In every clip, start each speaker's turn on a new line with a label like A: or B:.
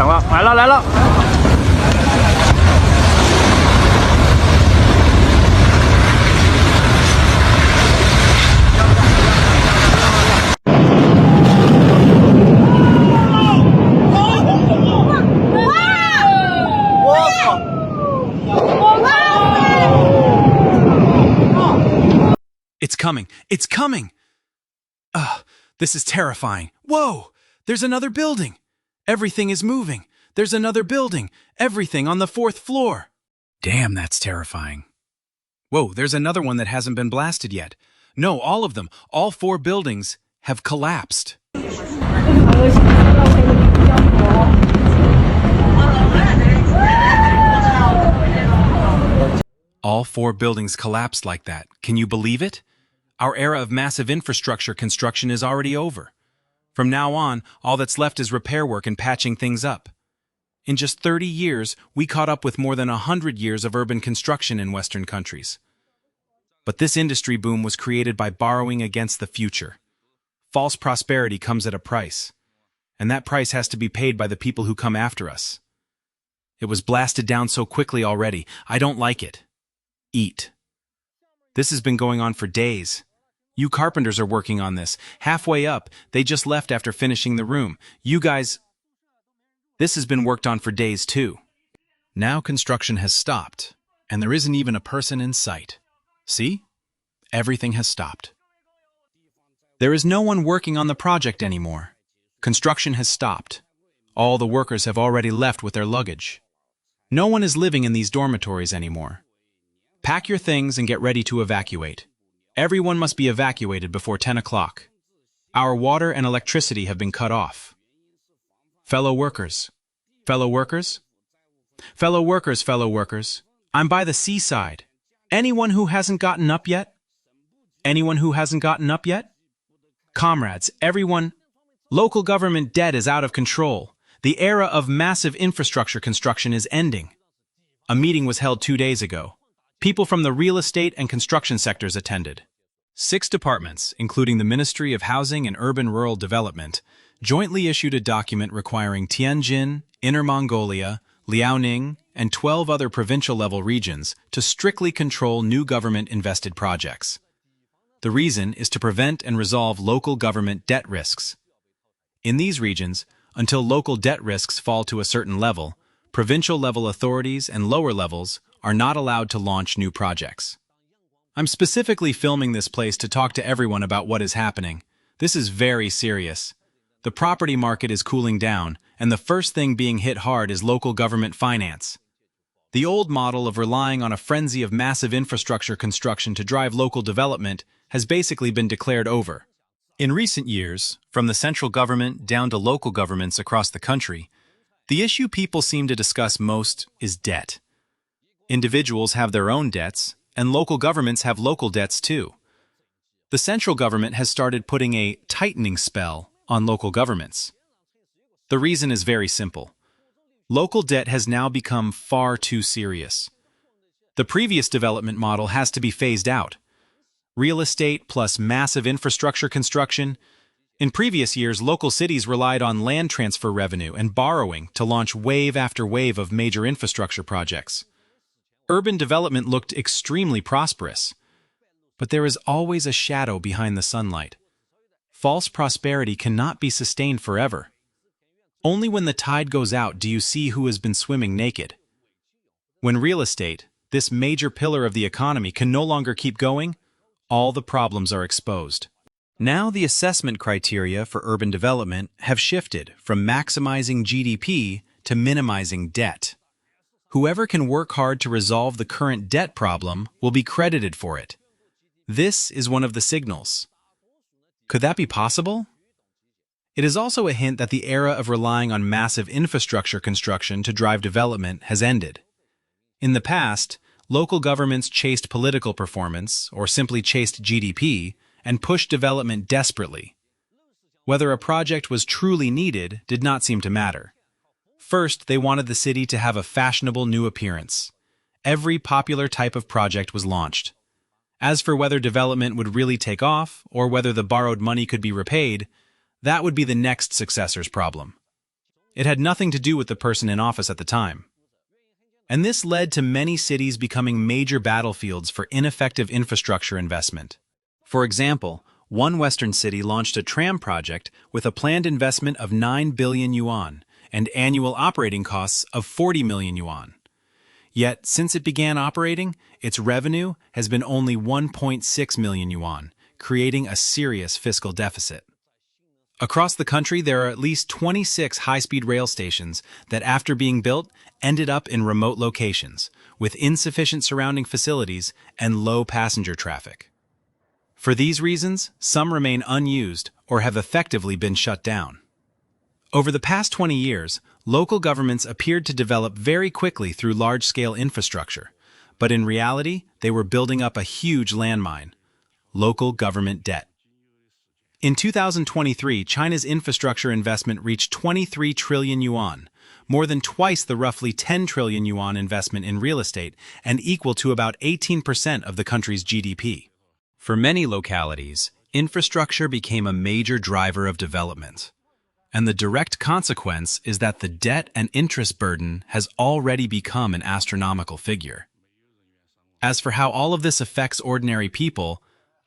A: 响了，来了来了。
B: It's coming! It's coming! This is terrifying. Whoa! There's another building! Everything is moving. There's another building. Everything on the 4th floor. Damn, that's terrifying. Whoa, there's another one that hasn't been blasted yet. No, all of them, all 4 buildings, have collapsed. All 4 buildings collapsed like that. Can you believe it? Our era of massive infrastructure construction is already over. From now on, all that's left is repair work and patching things up. In just 30 years, we caught up with more than 100 years of urban construction in Western countries. But this industry boom was created by borrowing against the future. False prosperity comes at a price, and that price has to be paid by the people who come after us. It was blasted down so quickly already. I don't like it. Eat. This has been going on for days. You carpenters are working on this. Halfway up, they just left after finishing the room. You guys... This has been worked on for days too. Now construction has stopped, and there isn't even a person in sight. See? Everything has stopped. There is no one working on the project anymore. Construction has stopped. All the workers have already left with their luggage. No one is living in these dormitories anymore. Pack your things and get ready to evacuate. Everyone must be evacuated before 10 o'clock. Our water and electricity have been cut off. Fellow workers. Fellow workers? Fellow workers, fellow workers. I'm by the seaside. Anyone who hasn't gotten up yet? Anyone who hasn't gotten up yet? Comrades, everyone, local government debt is out of control. The era of massive infrastructure construction is ending. A meeting was held 2 days ago. People from the real estate and construction sectors attended. 6 departments, including the Ministry of Housing and Urban Rural Development, jointly issued a document requiring Tianjin, Inner Mongolia, Liaoning, and 12 other provincial-level regions to strictly control new government-invested projects. The reason is to prevent and resolve local government debt risks. In these regions, until local debt risks fall to a certain level, provincial-level authorities and lower levels are not allowed to launch new projects. I'm specifically filming this place to talk to everyone about what is happening. This is very serious. The property market is cooling down, and the first thing being hit hard is local government finance. The old model of relying on a frenzy of massive infrastructure construction to drive local development has basically been declared over. In recent years, from the central government down to local governments across the country, the issue people seem to discuss most is debt. Individuals have their own debts, and local governments have local debts too. The central government has started putting a tightening spell on local governments. The reason is very simple. Local debt has now become far too serious. The previous development model has to be phased out. Real estate plus massive infrastructure construction. In previous years, local cities relied on land transfer revenue and borrowing to launch wave after wave of major infrastructure projects. Urban development looked extremely prosperous. But there is always a shadow behind the sunlight. False prosperity cannot be sustained forever. Only when the tide goes out do you see who has been swimming naked. When real estate, this major pillar of the economy, can no longer keep going, all the problems are exposed. Now the assessment criteria for urban development have shifted from maximizing GDP to minimizing debt. Whoever can work hard to resolve the current debt problem will be credited for it. This is one of the signals. Could that be possible? It is also a hint that the era of relying on massive infrastructure construction to drive development has ended. In the past, local governments chased political performance, or simply chased GDP, and pushed development desperately. Whether a project was truly needed did not seem to matter. First, they wanted the city to have a fashionable new appearance. Every popular type of project was launched. As for whether development would really take off, or whether the borrowed money could be repaid, that would be the next successor's problem. It had nothing to do with the person in office at the time. And this led to many cities becoming major battlefields for ineffective infrastructure investment. For example, one Western city launched a tram project with a planned investment of 9 billion yuan and annual operating costs of 40 million yuan. Yet, since it began operating, its revenue has been only 1.6 million yuan, creating a serious fiscal deficit. Across the country, there are at least 26 high-speed rail stations that, after being built, ended up in remote locations, with insufficient surrounding facilities and low passenger traffic. For these reasons, some remain unused or have effectively been shut down. Over the past 20 years, local governments appeared to develop very quickly through large-scale infrastructure, but in reality, they were building up a huge landmine: local government debt. In 2023, China's infrastructure investment reached 23 trillion yuan, more than twice the roughly 10 trillion yuan investment in real estate and equal to about 18% of the country's GDP. For many localities, infrastructure became a major driver of development. And the direct consequence is that the debt and interest burden has already become an astronomical figure. As for how all of this affects ordinary people,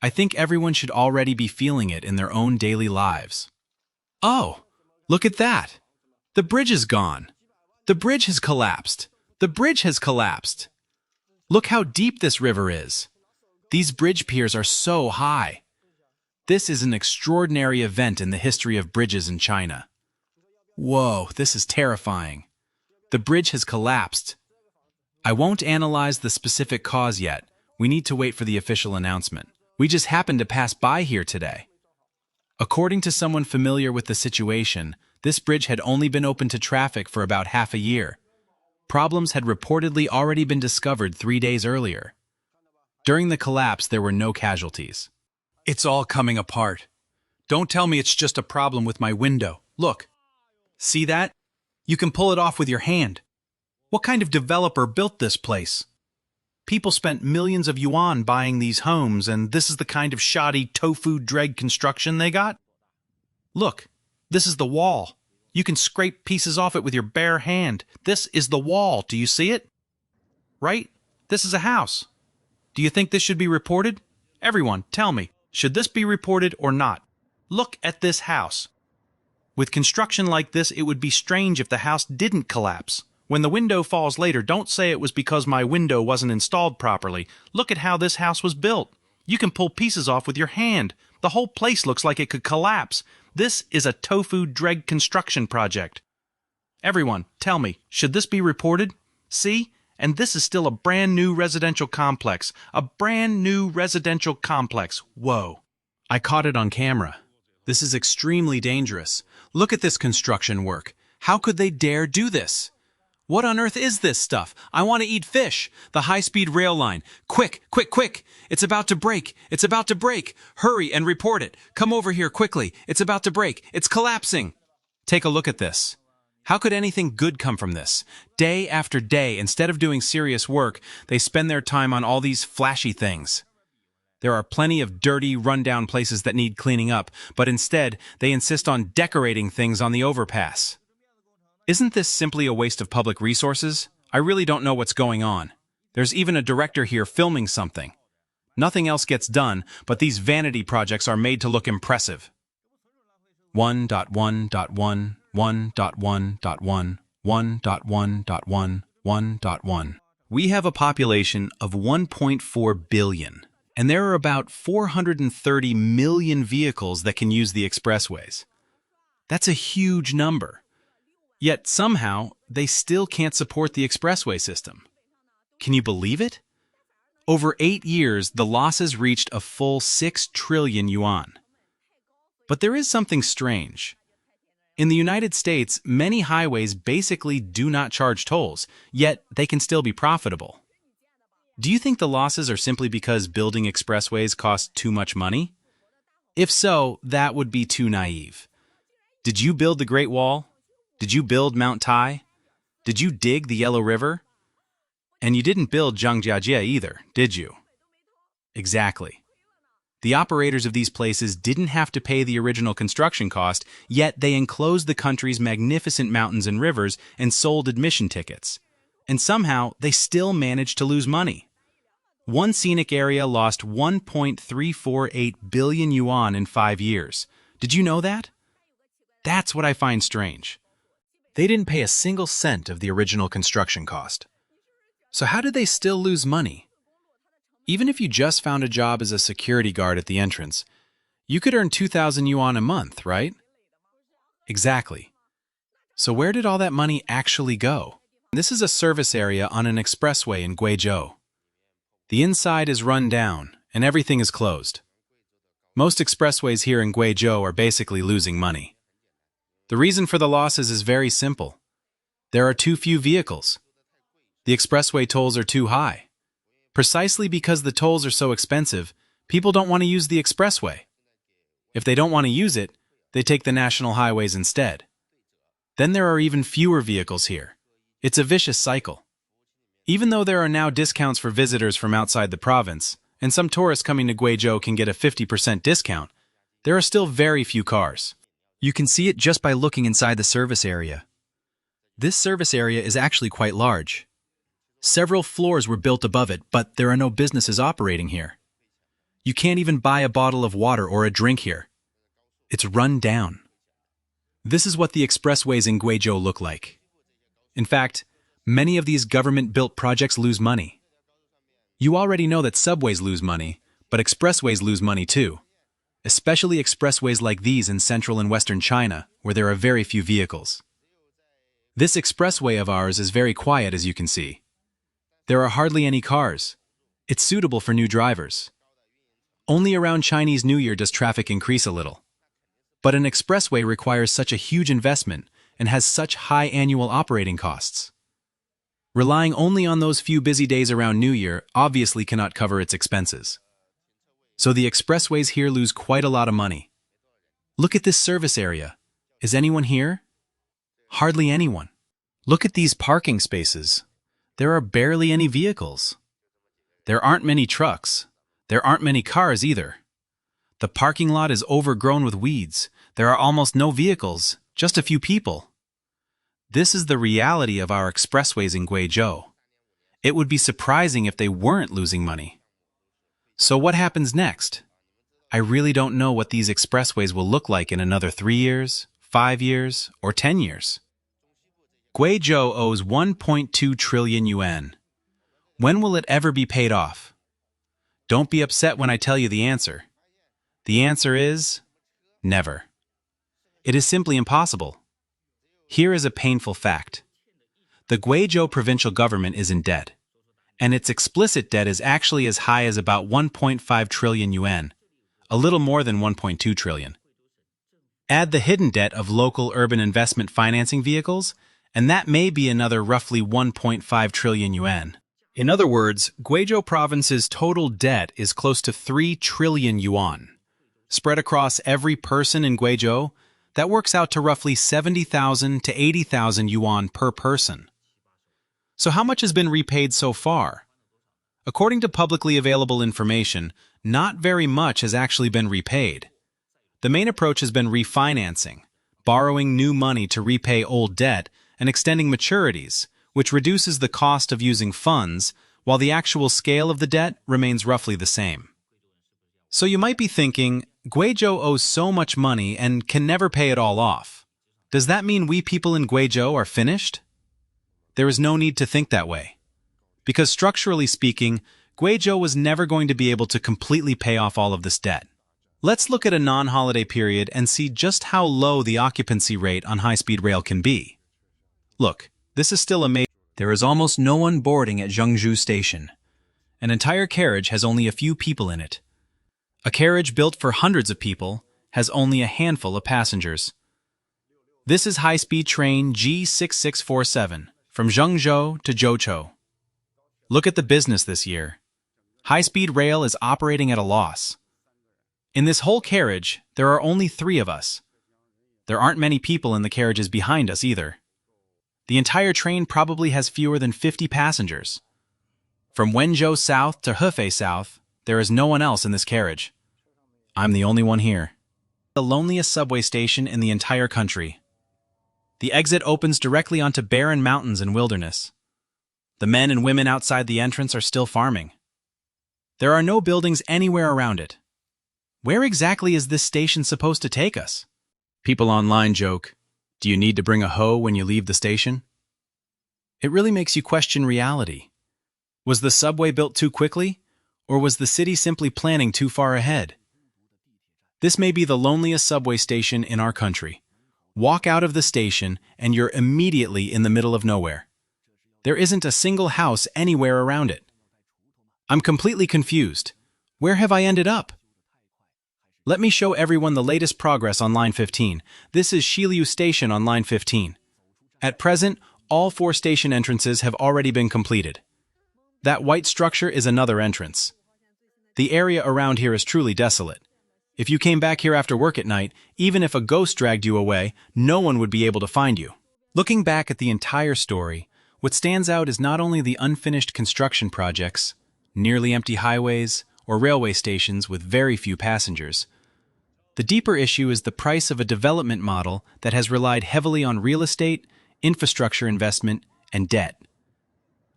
B: I think everyone should already be feeling it in their own daily lives. Oh, look at that! The bridge is gone. The bridge has collapsed. The bridge has collapsed. Look how deep this river is. These bridge piers are so high. This is an extraordinary event in the history of bridges in China. Whoa, this is terrifying. The bridge has collapsed. I won't analyze the specific cause yet. We need to wait for the official announcement. We just happened to pass by here today. According to someone familiar with the situation, this bridge had only been open to traffic for about half a year. Problems had reportedly already been discovered 3 days earlier. During the collapse, there were no casualties. It's all coming apart. Don't tell me it's just a problem with my window. Look. See that? You can pull it off with your hand. What kind of developer built this place? People spent millions of yuan buying these homes, and this is the kind of shoddy Tofu-Dreg construction they got? Look, this is the wall. You can scrape pieces off it with your bare hand. This is the wall. Do you see it? Right? This is a house. Do you think this should be reported? Everyone, tell me, should this be reported or not? Look at this house. With construction like this, it would be strange if the house didn't collapse. When the window falls later, don't say it was because my window wasn't installed properly. Look at how this house was built. You can pull pieces off with your hand. The whole place looks like it could collapse. This is a Tofu-Dreg construction project. Everyone, tell me, should this be reported? See? And this is still a brand new residential complex. A brand new residential complex. Whoa. I caught it on camera. This is extremely dangerous. Look at this construction work. How could they dare do this? What on earth is this stuff? I want to eat fish. The high-speed rail line. Quick, quick, quick. It's about to break. It's about to break. Hurry and report it. Come over here quickly. It's about to break. It's collapsing. Take a look at this. How could anything good come from this? Day after day, instead of doing serious work, they spend their time on all these flashy things. There are plenty of dirty, run-down places that need cleaning up, but instead, they insist on decorating things on the overpass. Isn't this simply a waste of public resources? I really don't know what's going on. There's even a director here filming something. Nothing else gets done, but these vanity projects are made to look impressive. 1.1.1 1.1.1 1.1.1 1.1. We have a population of 1.4 billion, and there are about 430 million vehicles that can use the expressways. That's a huge number. Yet somehow, they still can't support the expressway system. Can you believe it? Over 8 years, the losses reached a full 6 trillion yuan. But there is something strange. In the United States, many highways basically do not charge tolls, yet they can still be profitable. Do you think the losses are simply because building expressways costs too much money? If so, that would be too naive. Did you build the Great Wall? Did you build Mount Tai? Did you dig the Yellow River? And you didn't build Zhangjiajie either, did you? Exactly. The operators of these places didn't have to pay the original construction cost, yet they enclosed the country's magnificent mountains and rivers and sold admission tickets. And somehow, they still managed to lose money. One scenic area lost 1.348 billion yuan in 5 years. Did you know that? That's what I find strange. They didn't pay a single cent of the original construction cost. So how did they still lose money? Even if you just found a job as a security guard at the entrance, you could earn 2,000 yuan a month, right? Exactly. So where did all that money actually go? This is a service area on an expressway in Guizhou. The inside is run down, and everything is closed. Most expressways here in Guizhou are basically losing money. The reason for the losses is very simple. There are too few vehicles. The expressway tolls are too high. Precisely because the tolls are so expensive, people don't want to use the expressway. If they don't want to use it, they take the national highways instead. Then there are even fewer vehicles here. It's a vicious cycle. Even though there are now discounts for visitors from outside the province, and some tourists coming to Guizhou can get a 50% discount, there are still very few cars. You can see it just by looking inside the service area. This service area is actually quite large. Several floors were built above it, but there are no businesses operating here. You can't even buy a bottle of water or a drink here. It's run down. This is what the expressways in Guizhou look like. In fact, many of these government-built projects lose money. You already know that subways lose money, but expressways lose money too. Especially expressways like these in central and western China, where there are very few vehicles. This expressway of ours is very quiet, as you can see. There are hardly any cars. It's suitable for new drivers. Only around Chinese New Year does traffic increase a little. But an expressway requires such a huge investment and has such high annual operating costs. Relying only on those few busy days around New Year obviously cannot cover its expenses. So the expressways here lose quite a lot of money. Look at this service area. Is anyone here? Hardly anyone. Look at these parking spaces. There are barely any vehicles. There aren't many trucks. There aren't many cars either. The parking lot is overgrown with weeds. There are almost no vehicles, just a few people. This is the reality of our expressways in Guizhou. It would be surprising if they weren't losing money. So what happens next? I really don't know what these expressways will look like in another 3 years, 5 years, or 10 years. Guizhou owes 1.2 trillion yuan. When will it ever be paid off? Don't be upset when I tell you the answer. The answer is never. It is simply impossible. Here is a painful fact. The Guizhou provincial government is in debt, and its explicit debt is actually as high as about 1.5 trillion yuan, a little more than 1.2 trillion. Add the hidden debt of local urban investment financing vehicles, and that may be another roughly 1.5 trillion yuan. In other words, Guizhou province's total debt is close to 3 trillion yuan. Spread across every person in Guizhou, that works out to roughly 70,000 to 80,000 yuan per person. So how much has been repaid so far? According to publicly available information, not very much has actually been repaid. The main approach has been refinancing, borrowing new money to repay old debt, and extending maturities, which reduces the cost of using funds, while the actual scale of the debt remains roughly the same. So you might be thinking, Guizhou owes so much money and can never pay it all off. Does that mean we people in Guizhou are finished? There is no need to think that way. Because structurally speaking, Guizhou was never going to be able to completely pay off all of this debt. Let's look at a non-holiday period and see just how low the occupancy rate on high-speed rail can be. Look, this is still amazing. There is almost no one boarding at Zhengzhou Station. An entire carriage has only a few people in it. A carriage built for hundreds of people has only a handful of passengers. This is high-speed train G6647 from Zhengzhou to Zhouchou. Look at the business this year. High-speed rail is operating at a loss. In this whole carriage, there are only 3 of us. There aren't many people in the carriages behind us either. The entire train probably has fewer than 50 passengers. From Wenzhou South to Hefei South, there is no one else in this carriage. I'm the only one here. The loneliest subway station in the entire country. The exit opens directly onto barren mountains and wilderness. The men and women outside the entrance are still farming. There are no buildings anywhere around it. Where exactly is this station supposed to take us? People online joke, "Do you need to bring a hoe when you leave the station?" It really makes you question reality. Was the subway built too quickly, or was the city simply planning too far ahead? This may be the loneliest subway station in our country. Walk out of the station and you're immediately in the middle of nowhere. There isn't a single house anywhere around it. I'm completely confused. Where have I ended up? Let me show everyone the latest progress on Line 15. This is Shiliu Station on Line 15. At present, all 4 station entrances have already been completed. That white structure is another entrance. The area around here is truly desolate. If you came back here after work at night, even if a ghost dragged you away, no one would be able to find you. Looking back at the entire story, what stands out is not only the unfinished construction projects, nearly empty highways, or railway stations with very few passengers. The deeper issue is the price of a development model that has relied heavily on real estate, infrastructure investment, and debt.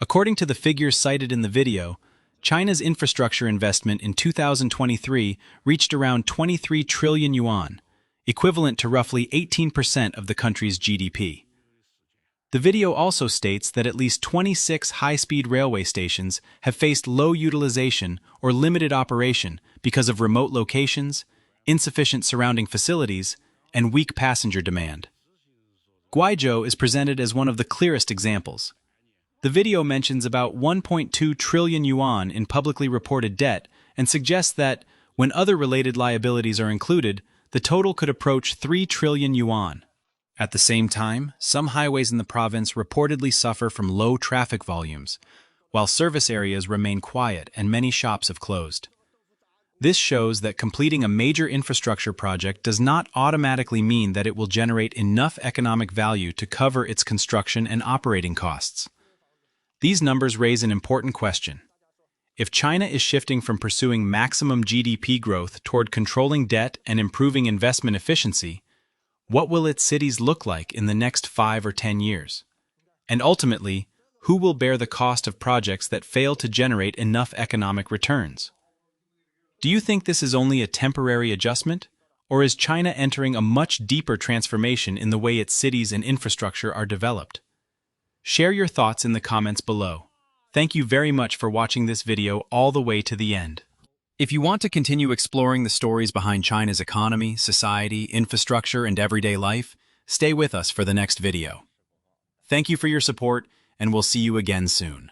B: According to the figures cited in the video, China's infrastructure investment in 2023 reached around 23 trillion yuan, equivalent to roughly 18% of the country's GDP. The video also states that at least 26 high-speed railway stations have faced low utilization or limited operation because of remote locations, insufficient surrounding facilities, and weak passenger demand. Guizhou is presented as one of the clearest examples. The video mentions about 1.2 trillion yuan in publicly reported debt and suggests that, when other related liabilities are included, the total could approach 3 trillion yuan. At the same time, some highways in the province reportedly suffer from low traffic volumes, while service areas remain quiet and many shops have closed. This shows that completing a major infrastructure project does not automatically mean that it will generate enough economic value to cover its construction and operating costs. These numbers raise an important question. If China is shifting from pursuing maximum GDP growth toward controlling debt and improving investment efficiency, what will its cities look like in the next 5 or 10 years? And ultimately, who will bear the cost of projects that fail to generate enough economic returns? Do you think this is only a temporary adjustment, or is China entering a much deeper transformation in the way its cities and infrastructure are developed? Share your thoughts in the comments below. Thank you very much for watching this video all the way to the end. If you want to continue exploring the stories behind China's economy, society, infrastructure, and everyday life, stay with us for the next video. Thank you for your support, and we'll see you again soon.